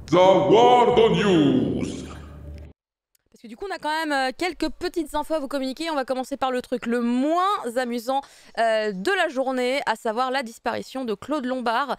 The World News. Parce que du coup, on a quand même quelques petites infos à vous communiquer. On va commencer par le truc le moins amusant de la journée, à savoir la disparition de Claude Lombard,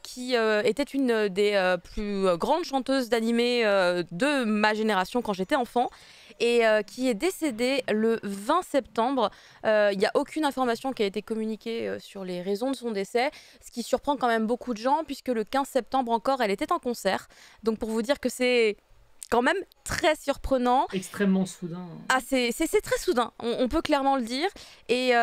qui était une des plus grandes chanteuses d'animé de ma génération quand j'étais enfant, et qui est décédée le 20 septembre. Il n'y a aucune information qui a été communiquée sur les raisons de son décès, ce qui surprend quand même beaucoup de gens, puisque le 15 septembre encore, elle était en concert. Donc pour vous dire que c'est quand même très surprenant. Extrêmement soudain. Ah, c'est très soudain, on peut clairement le dire. Et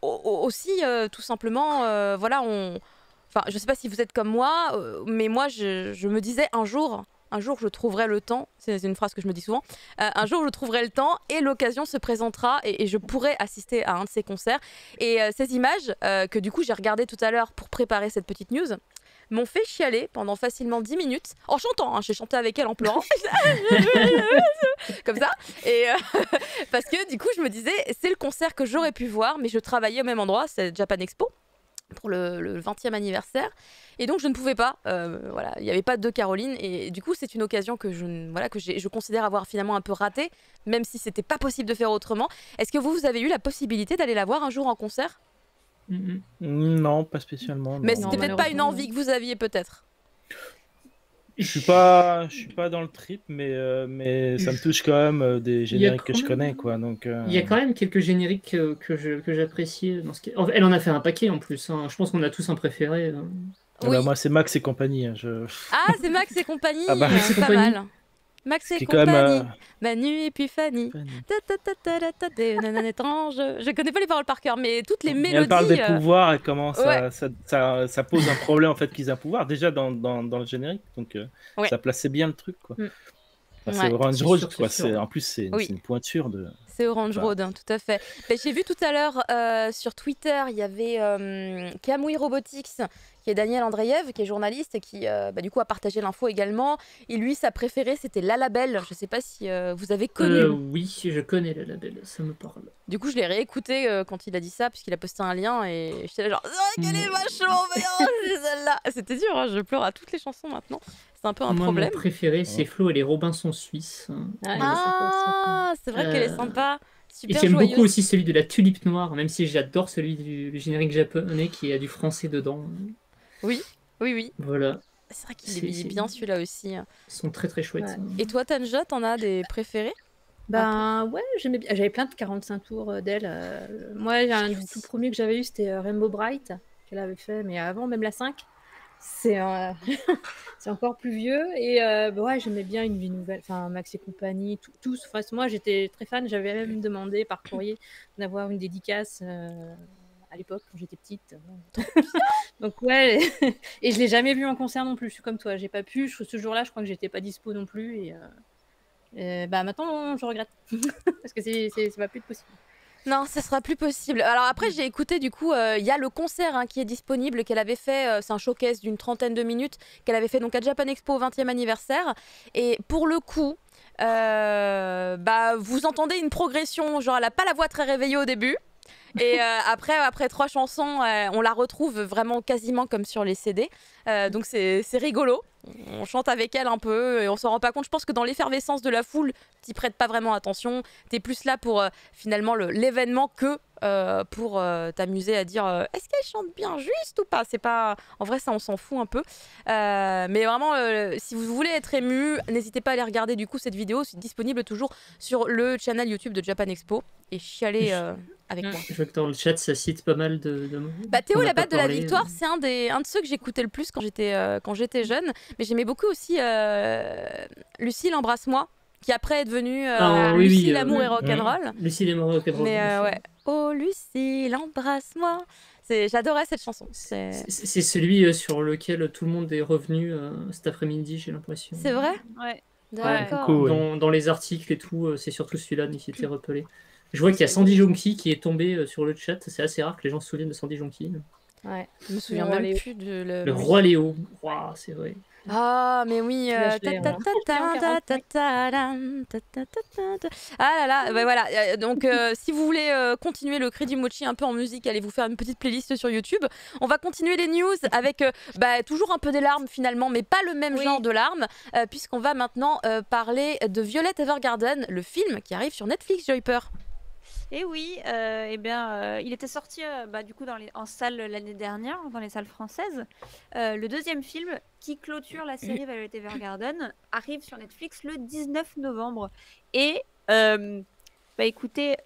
aussi, tout simplement, voilà, enfin, je sais pas si vous êtes comme moi, mais moi, je me disais un jour, je trouverai le temps, c'est une phrase que je me dis souvent, un jour je trouverai le temps et l'occasion se présentera et je pourrai assister à un de ces concerts. Et ces images que du coup j'ai regardées tout à l'heure pour préparer cette petite news m'ont fait chialer pendant facilement 10 minutes, en chantant, hein. J'ai chanté avec elle en pleurant, comme ça, et parce que du coup je me disais, c'est le concert que j'aurais pu voir, mais je travaillais au même endroit, c'est Japan Expo, pour le 20e anniversaire, et donc je ne pouvais pas, voilà, il n'y avait pas de Caroline, et du coup c'est une occasion que je considère avoir finalement un peu ratée, même si c'était pas possible de faire autrement. Est-ce que vous avez eu la possibilité d'aller la voir un jour en concert? Non, pas spécialement. Mais non. c'était peut-être pas une envie que vous aviez, peut-être. Je suis pas dans le trip, mais ça me touche quand même des génériques que je connais, quoi. Donc. Il y a quand même quelques génériques que j'apprécie. Elle en a fait un paquet en plus. Hein. Je pense qu'on a tous un préféré. Ah bah, moi, c'est Max et compagnie. Hein, Ah, c'est Max et compagnie, Ah bah, c'est pas mal. Max et compagnie, Manu et puis Fanny. Étrange. Je connais pas les paroles par cœur, mais toutes les mélodies. Elle parle des pouvoirs et comment ça pose un problème en fait qu'ils aient un pouvoir déjà dans le générique, donc ça plaçait bien le truc, quoi. Enfin, c'est Orange Road, quoi. En plus c'est une pointure de. C'est Orange Road, hein, tout à fait. J'ai vu tout à l'heure sur Twitter, il y avait Kamui Robotics, qui est Daniel Andreev, qui est journaliste et qui du coup a partagé l'info également. Et lui, sa préférée, c'était La Label. Je sais pas si vous avez connu. Oui, je connais La Label, ça me parle. Du coup, je l'ai réécouté quand il a dit ça, puisqu'il a posté un lien et j'étais là genre « Oh, qu'elle est vachement bien, celle-là !» C'était dur, hein, je pleure à toutes les chansons maintenant. C'est un peu un problème. Mon préféré, c'est Flo et les Robinson Suisses. Ah, c'est vrai qu'elle est sympa. Super et j'aime joyeuse. beaucoup aussi celui de la Tulipe Noire, même si j'adore celui du générique japonais qui a du français dedans. Oui, oui, oui. Voilà. C'est vrai qu'il est bien celui-là aussi. Ils sont très très chouettes. Ouais. Et toi, Tanja, t'en as des préférés? Ben ouais, j'aimais bien. J'avais plein de 45 tours d'elle. Moi, un du tout premier que j'avais eu, c'était Rainbow Bright, qu'elle avait fait, mais avant même la 5. C'est c'est encore plus vieux. Et ouais, j'aimais bien Une vie nouvelle, enfin Max et compagnie, tous. Enfin, moi, j'étais très fan. J'avais même demandé par courrier d'avoir une dédicace à l'époque quand j'étais petite. Donc ouais, et je l'ai jamais vu en concert non plus. Je suis comme toi, j'ai pas pu. Ce jour-là, je crois que j'étais pas dispo non plus. Et maintenant, je regrette parce que ça va plus être possible. Non, ça sera plus possible. Alors après, j'ai écouté du coup, il y a le concert qui est disponible, qu'elle avait fait, c'est un showcase d'une trentaine de minutes, qu'elle avait fait donc à Japan Expo au 20e anniversaire. Et pour le coup, vous entendez une progression, genre elle a pas la voix très réveillée au début. Et après 3 chansons, on la retrouve vraiment quasiment comme sur les CD. Donc c'est rigolo. On chante avec elle un peu et on s'en rend pas compte. Je pense que dans l'effervescence de la foule, t'y prêtes pas vraiment attention. T'es plus là pour finalement l'événement que pour t'amuser à dire est-ce qu'elle chante bien juste ou pas. C'est pas, en vrai ça on s'en fout un peu. Mais vraiment si vous voulez être ému, n'hésitez pas à aller regarder du coup cette vidéo. C'est disponible toujours sur le channel YouTube de Japan Expo et chialer avec moi. Je vois que dans le chat ça cite pas mal de Théo, la batte de la victoire, c'est un de ceux que j'écoutais le plus quand j'étais jeune. Mais j'aimais beaucoup aussi Lucille, embrasse-moi, qui après est devenue Lucie, l'amour et rock'n'roll. Lucie, l'amour et rock'n'roll. Mais ouais. Oh Lucille, embrasse-moi. J'adorais cette chanson. C'est celui sur lequel tout le monde est revenu cet après-midi, j'ai l'impression. C'est vrai? Ouais. D'accord. Ouais. Dans les articles et tout, c'est surtout celui-là qui était repelé. Je vois qu'il y a Sandy Jonky qui est tombé sur le chat. C'est assez rare que les gens se souviennent de Sandy Jonky. Ouais, je me souviens même plus de le Roi Léo. Wow, c'est vrai. Ah, mais oui. Ah là là, bah voilà. Donc, si vous voulez continuer le Crédit Mochi un peu en musique, allez vous faire une petite playlist sur YouTube. On va continuer les news avec toujours un peu des larmes finalement, mais pas le même genre de larmes, puisqu'on va maintenant parler de Violet Evergarden, le film qui arrive sur Netflix, Joyper. Et oui, il était sorti du coup en salle l'année dernière, dans les salles françaises. Le deuxième film qui clôture la série Violet Evergarden arrive sur Netflix le 19 novembre. Et écoutez,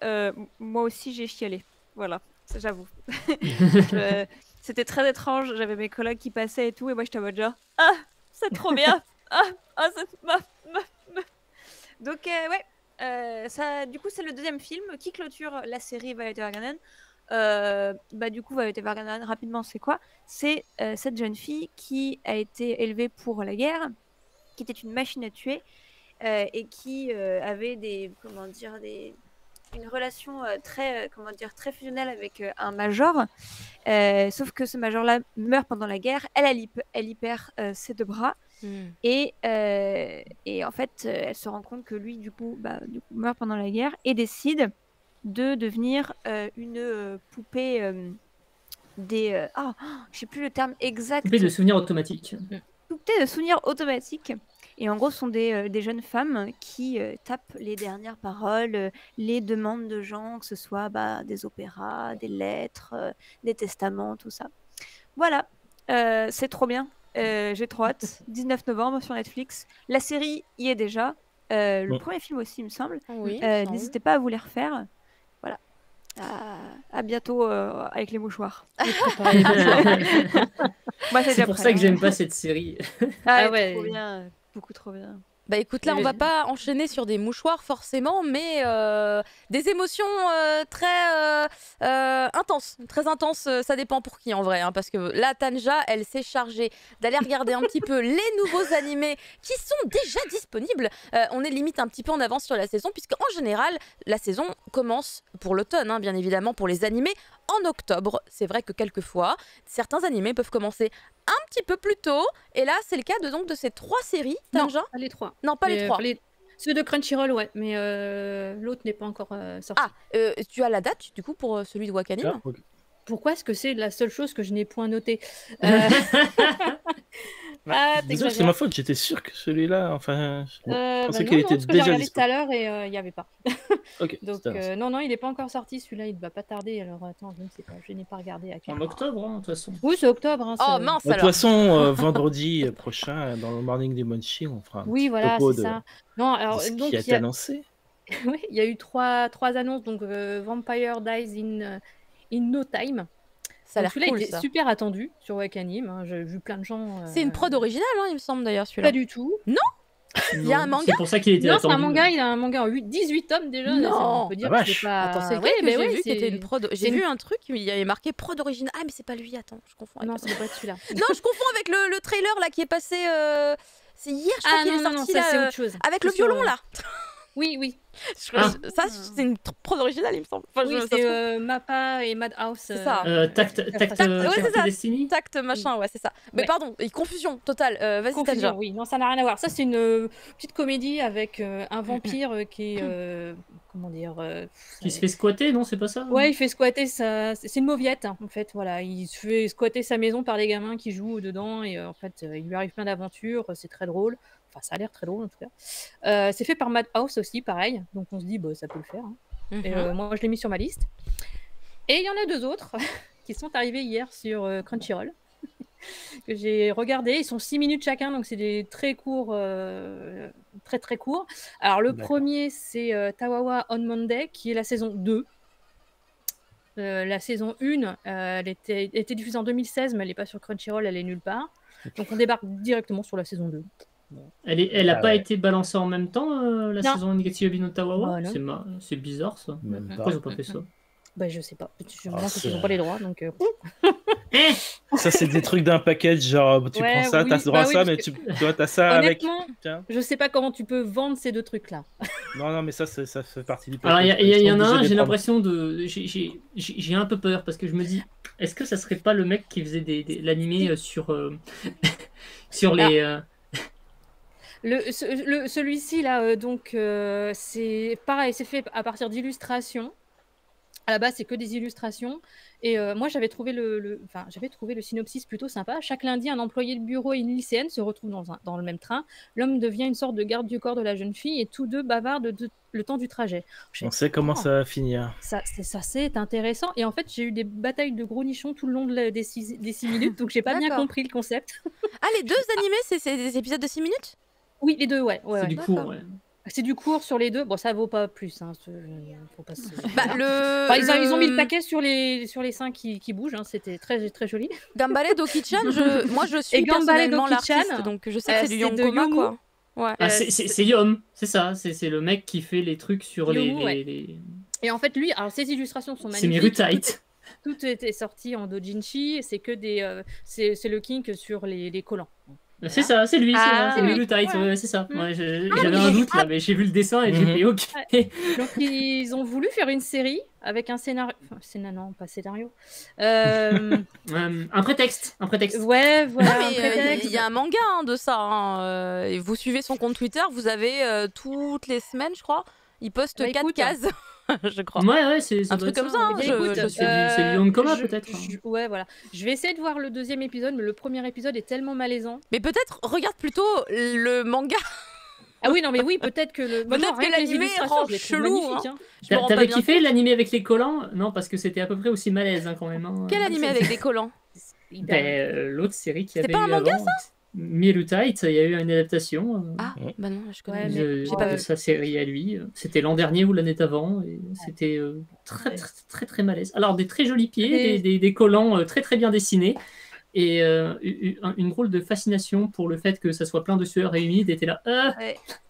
moi aussi j'ai chialé. Voilà, j'avoue. C'était très étrange. J'avais mes collègues qui passaient et tout, et moi j'étais en mode genre ah, c'est trop bien. Donc ouais. Du coup, c'est le deuxième film qui clôture la série Violet Evergarden. Du coup, Violet Evergarden, rapidement, c'est quoi? C'est cette jeune fille qui a été élevée pour la guerre, qui était une machine à tuer et qui avait une relation très fusionnelle avec un major. Sauf que ce major-là meurt pendant la guerre. Elle y perd ses deux bras. Et en fait, elle se rend compte que lui, du coup, meurt pendant la guerre et décide de devenir une poupée je sais plus le terme exact. Poupée de souvenirs automatiques. Poupée de souvenirs automatiques. Et en gros, ce sont des jeunes femmes qui tapent les dernières paroles, les demandes de gens, que ce soit des opéras, des lettres, des testaments, tout ça. Voilà, c'est trop bien. J'ai trop hâte. 19 novembre sur Netflix. La série y est déjà. Le premier film aussi, il me semble. Oui, n'hésitez pas à vous les refaire. Voilà. À bientôt avec les mouchoirs. Moi, c'est pour ça que j'aime pas cette série. Ouais, trop bien. Beaucoup trop bien. Bah écoute, là on va pas enchaîner sur des mouchoirs forcément, mais des émotions très intenses, très intenses, ça dépend pour qui en vrai, hein, parce que là Tanja, elle s'est chargée d'aller regarder un petit peu les nouveaux animés qui sont déjà disponibles. On est limite un petit peu en avance sur la saison, puisque en général, la saison commence pour l'automne, hein, bien évidemment, pour les animés en octobre. C'est vrai que quelquefois, certains animés peuvent commencer un petit peu plus tôt, et là c'est le cas de ces 3 séries, Tanja. Non, les 3. Non, pas les 3. Ceux de Crunchyroll, ouais, mais l'autre n'est pas encore sorti. Tu as la date du coup pour celui de Wakanim? Pourquoi est-ce que c'est la seule chose que je n'ai point notée? Désolé, c'est ma faute, j'étais sûr que celui-là, enfin, je pensais qu'il était déjà j'ai regardé tout à l'heure et il n'y avait pas. Donc non, il n'est pas encore sorti, celui-là, il ne va pas tarder, alors attends, je ne sais pas, je n'ai pas regardé. En octobre, de toute façon. Oui, c'est octobre. Hein, oh mince alors. De toute façon, vendredi prochain, dans le Morning des Munchies, on fera un topo de ça. Non, alors, ce qui a été annoncé. Oui, il y a eu trois annonces, donc Vampire Dies in No Time. Ça a l'air cool, il était super attendu sur Wakanim, hein. J'ai vu plein de gens. C'est une prod originale, hein, il me semble d'ailleurs celui-là. Pas du tout. Non. Il y a un manga. C'est pour ça qu'il était attendu. Non, c'est un manga. Il a un manga en 18 tomes déjà. Non. On peut dire que c'est pas. Attends, c'est ouais, j'ai vu qu'il était une prod. J'ai vu un truc, il y avait marqué prod originale. Ah mais c'est pas lui. Attends, je confonds. Non, ça doit pas être celui-là. Non, je confonds avec le trailer là qui est passé. C'est hier, je crois qu'il est sorti ça, là. c'est autre chose. Avec le violon là. Oui. Ça, c'est une prod originale, il me semble. Enfin, c'est Mappa et Madhouse. C'est ça. Tact Destiny. Tact machin, ouais, c'est ça. Mais pardon, confusion totale. Vas-y, Tanja. Oui, non, ça n'a rien à voir. Ça, c'est une petite comédie avec un vampire qui est. Comment dire qui se fait squatter, non, c'est pas ça? Ouais, il fait squatter c'est une mauviette, hein, en fait. Voilà, il se fait squatter sa maison par des gamins qui jouent dedans et en fait, il lui arrive plein d'aventures. C'est très drôle. Enfin, ça a l'air très drôle en tout cas. C'est fait par Madhouse aussi, pareil. Donc on se dit, ça peut le faire. Hein. Et, moi, je l'ai mis sur ma liste. Et il y en a 2 autres qui sont arrivés hier sur Crunchyroll. Que j'ai regardé. Ils sont 6 minutes chacun, donc c'est des très courts, très très courts. Alors le premier, c'est Tawawa on Monday, qui est la saison 2. La saison 1, elle était diffusée en 2016, mais elle n'est pas sur Crunchyroll, elle est nulle part. Donc on débarque directement sur la saison 2. Elle n'a pas été balancée en même temps, la saison négative no Tawawa? C'est bizarre ça. Pourquoi ils n'ont pas fait ça? Je sais pas. Je pense qu'ils n'ont pas les droits, donc. Ça, c'est des trucs d'un package, genre tu prends ça, t'as droit à ça, mais toi t'as ça avec. Je sais pas comment tu peux vendre ces 2 trucs-là. Non, mais ça fait partie du package. Alors, il y en a un, j'ai l'impression de. J'ai un peu peur parce que je me dis, est-ce que ça serait pas le mec qui faisait l'animé sur. Sur les... Celui-ci, là, donc, c'est pareil, c'est fait à partir d'illustrations. À la base, c'est que des illustrations. Et moi, j'avais trouvé j'avais trouvé le synopsis plutôt sympa. Chaque lundi, un employé de bureau et une lycéenne se retrouvent dans le même train. L'homme devient une sorte de garde du corps de la jeune fille et tous deux bavardent le temps du trajet. On sait comment ça va finir. Ça, c'est intéressant. Et en fait, j'ai eu des batailles de gros nichons tout le long des 6 minutes, donc j'ai pas bien compris le concept. Ah, les deux animés, c'est des épisodes de 6 minutes? Oui, les deux, ouais. C'est du court, ouais. C'est du court sur les deux. Bon, ça vaut pas plus. Hein. Faut pas se... Ils ont mis le paquet sur les 5 qui bougent. Hein. C'était très, très joli. Gambale Doki-chan, moi je suis personnellement l'artiste, donc je sais que c'est du Yonkoma, quoi. Ouais. Ah, c'est Yom, c'est ça. C'est le mec qui fait les trucs sur les... Et en fait, lui, alors ses illustrations sont magnifiques. C'est Mirutight. Tout était sorti en doujinshi. C'est que des... c'est le kink sur les collants. Voilà. C'est ça, c'est lui, c'est Mirutight, ouais, c'est ça. Ouais, j'avais un doute là, mais j'ai vu le dessin et j'ai fait OK. Donc ils ont voulu faire une série avec un scénario, non, pas scénario, un prétexte. Ouais, voilà. Il y a un manga de ça. Et vous suivez son compte Twitter, vous avez toutes les semaines, je crois, il poste 4 cases. Je crois. Ouais, c'est un truc comme ça. C'est du Yonkoma peut-être. Ouais, voilà. Je vais essayer de voir le deuxième épisode, mais le premier épisode est tellement malaisant. Mais peut-être regarde plutôt le manga. Ah oui, non, mais oui, peut-être que l'animé rend chelou. Hein. T'avais kiffé l'animé avec les collants? Non, parce que c'était à peu près aussi malaise quand même. Hein. Quel animé avec des collants? L'autre série qui avait eu avant. C'était pas un manga, ça? Mirutight, il y a eu une adaptation. Ah, bah non, je connais. J'ai pas vu sa série à lui. C'était l'an dernier ou l'année d'avant. Et c'était très, très, très, très malaise. Alors, des très jolis pieds, des collants très, très bien dessinés. Et une drôle de fascination pour le fait que ça soit plein de sueur et humide. Et t'es là,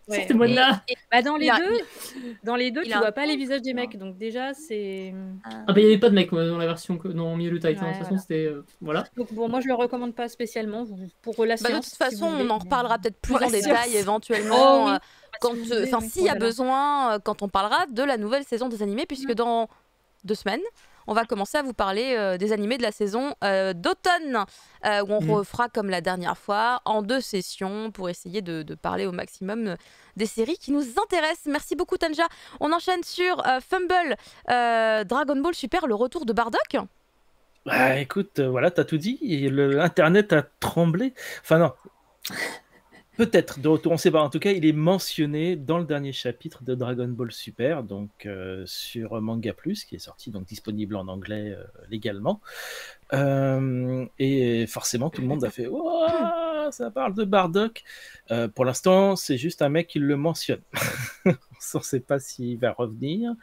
sortez-moi de là. Dans les deux, tu vois pas les visages des mecs. Donc déjà, c'est... Ah bah il n'y avait pas de mecs dans la version dans Mirutight. De toute façon, c'était... voilà. Donc bon, moi je le recommande pas spécialement pour la science. De toute façon, on en reparlera peut-être plus en détail éventuellement. S'il y a besoin, quand on parlera de la nouvelle saison des animés, puisque dans 2 semaines, on va commencer à vous parler des animés de la saison d'automne, où on refera comme la dernière fois, en 2 sessions, pour essayer de parler au maximum des séries qui nous intéressent. Merci beaucoup Tanja. On enchaîne sur Fumble, Dragon Ball Super, le retour de Bardock. Bah écoute, voilà, t'as tout dit. L'internet a tremblé. Enfin non. Peut-être de retour, on sait pas. En tout cas, il est mentionné dans le dernier chapitre de Dragon Ball Super, donc sur Manga Plus, qui est sorti, donc disponible en anglais légalement. Et forcément, tout le monde a fait « ça parle de Bardock ». Pour l'instant, c'est juste un mec qui le mentionne. On ne sait pas s'il va revenir.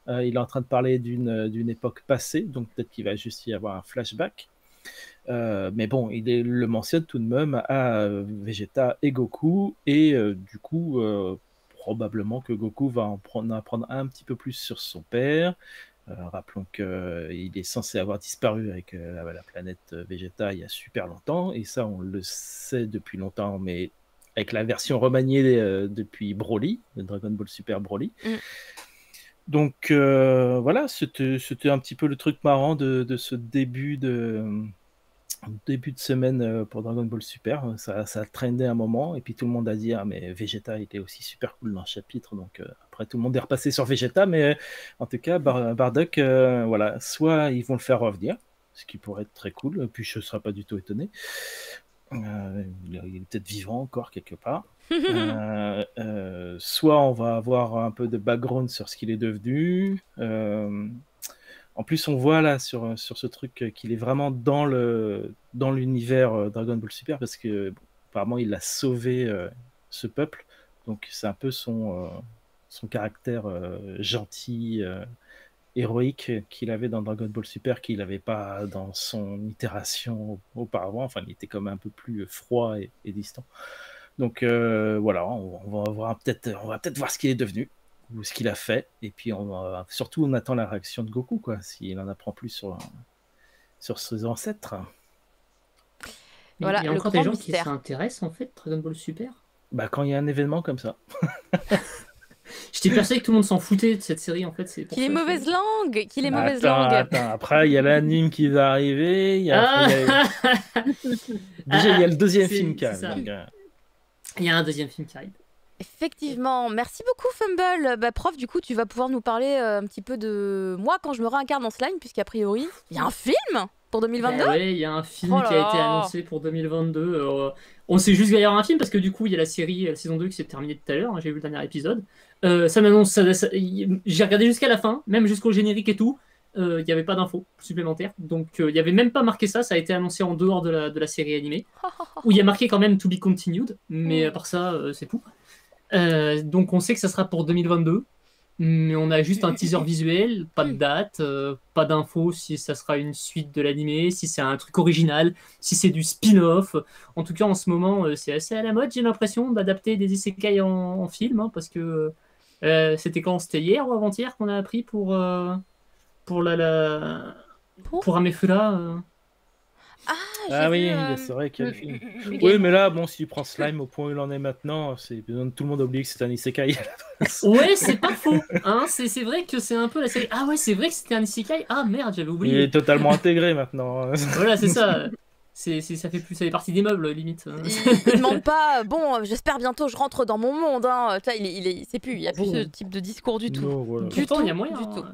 Il est en train de parler d'une époque passée, donc peut-être qu'il va juste y avoir un flashback. Mais bon, il le mentionne tout de même à Vegeta et Goku, et du coup, probablement que Goku va en apprendre un petit peu plus sur son père. Rappelons qu'il est censé avoir disparu avec la planète Vegeta il y a super longtemps, et ça on le sait depuis longtemps, mais avec la version remaniée depuis Broly, de Dragon Ball Super Broly. Donc voilà, c'était un petit peu le truc marrant de ce début de semaine pour Dragon Ball Super. Ça traînait un moment, et puis tout le monde a dit mais Vegeta était aussi super cool dans le chapitre, donc après tout le monde est repassé sur Vegeta, mais en tout cas Bardock, voilà, soit ils vont le faire revenir, ce qui pourrait être très cool, puis je ne serais pas du tout étonné. Il est peut-être vivant encore quelque part. Soit on va avoir un peu de background sur ce qu'il est devenu. En plus, on voit là sur ce truc qu'il est vraiment dans l'univers Dragon Ball Super, parce que apparemment il a sauvé ce peuple, donc c'est un peu son caractère gentil, héroïque qu'il avait dans Dragon Ball Super, qu'il n'avait pas dans son itération auparavant. Enfin, il était comme un peu plus froid et distant. Donc voilà, on va peut-être voir ce qu'il est devenu, ou ce qu'il a fait, et puis surtout on attend la réaction de Goku, quoi, s'il en apprend plus sur ses ancêtres. Voilà, il y a encore des gens qui s'intéressent en fait Dragon Ball Super. Bah quand il y a un événement comme ça. J'étais persuadé que tout le monde s'en foutait de cette série en fait. Qu'il est mauvaise langue, Attends, après il y a l'anime qui va arriver. Déjà il y a le deuxième film qui arrive. Il y a un deuxième film qui arrive. Effectivement, merci beaucoup Fumble. Bah, prof, du coup, tu vas pouvoir nous parler un petit peu de moi quand je me réincarne en slime, puisqu'a priori, il y a un film pour 2022. Oui, il y a un film qui a été annoncé pour 2022. On sait juste qu'il y aura un film parce que du coup, il y a la série, la saison 2 qui s'est terminée tout à l'heure. J'ai vu le dernier épisode. Ça m'annonce. J'ai regardé jusqu'à la fin, même jusqu'au générique et tout. Il n'y avait pas d'infos supplémentaires. Donc, il n'y avait même pas marqué ça. Ça a été annoncé en dehors de la série animée. Où il y a marqué quand même To Be Continued. Mais à part ça, c'est tout. Donc on sait que ça sera pour 2022, mais on a juste un teaser visuel, pas de date, pas d'infos si ça sera une suite de l'animé, si c'est un truc original, si c'est du spin-off. En tout cas, en ce moment, c'est assez à la mode, j'ai l'impression, d'adapter des isekai en film, hein, parce que c'était quand? C'était hier ou avant-hier qu'on a appris pour Amefura. Ah oui, c'est vrai qu'il y a le film. Oui, mais là, bon, si tu prends Slime au point où il en est maintenant, tout le monde a oublié que c'était un isekai. Ouais, c'est pas faux. Hein, c'est vrai que c'est un peu la série. Ah ouais, c'est vrai que c'était un isekai. Ah merde, j'avais oublié. Il est totalement intégré maintenant. Voilà, c'est ça. Ça fait partie des meubles, limite. Il demande pas, bon, j'espère bientôt je rentre dans mon monde. Hein. C'est plus, il n'y a plus ce type de discours du tout. Non, voilà. Pourtant, il y a moyen. Du tout.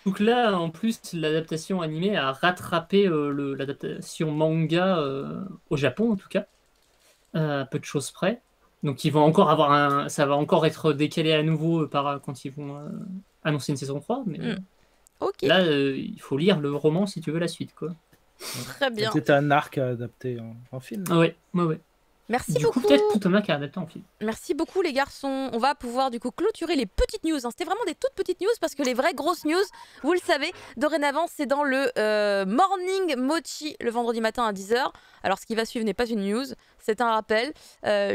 Donc là, en plus, l'adaptation animée a rattrapé l'adaptation manga au Japon, en tout cas. Peu de choses près. Donc ils vont encore avoir ça va encore être décalé à nouveau quand ils vont annoncer une saison 3. Mais là, il faut lire le roman si tu veux la suite, quoi. Très bien. C'est un arc à adapter en film. Ouais. Merci beaucoup. Du coup, peut-être Potomac à adapter en film. Merci beaucoup les garçons. On va pouvoir du coup clôturer les petites news. Hein. C'était vraiment des toutes petites news parce que les vraies grosses news, vous le savez, dorénavant c'est dans le Morning Mochi le vendredi matin à 10h. Alors ce qui va suivre n'est pas une news, c'est un rappel.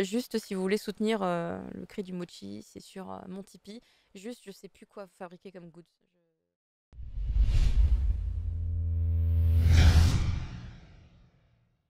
Juste si vous voulez soutenir le cri du mochi, c'est sur mon Tipeee. Juste je sais plus quoi fabriquer comme goods.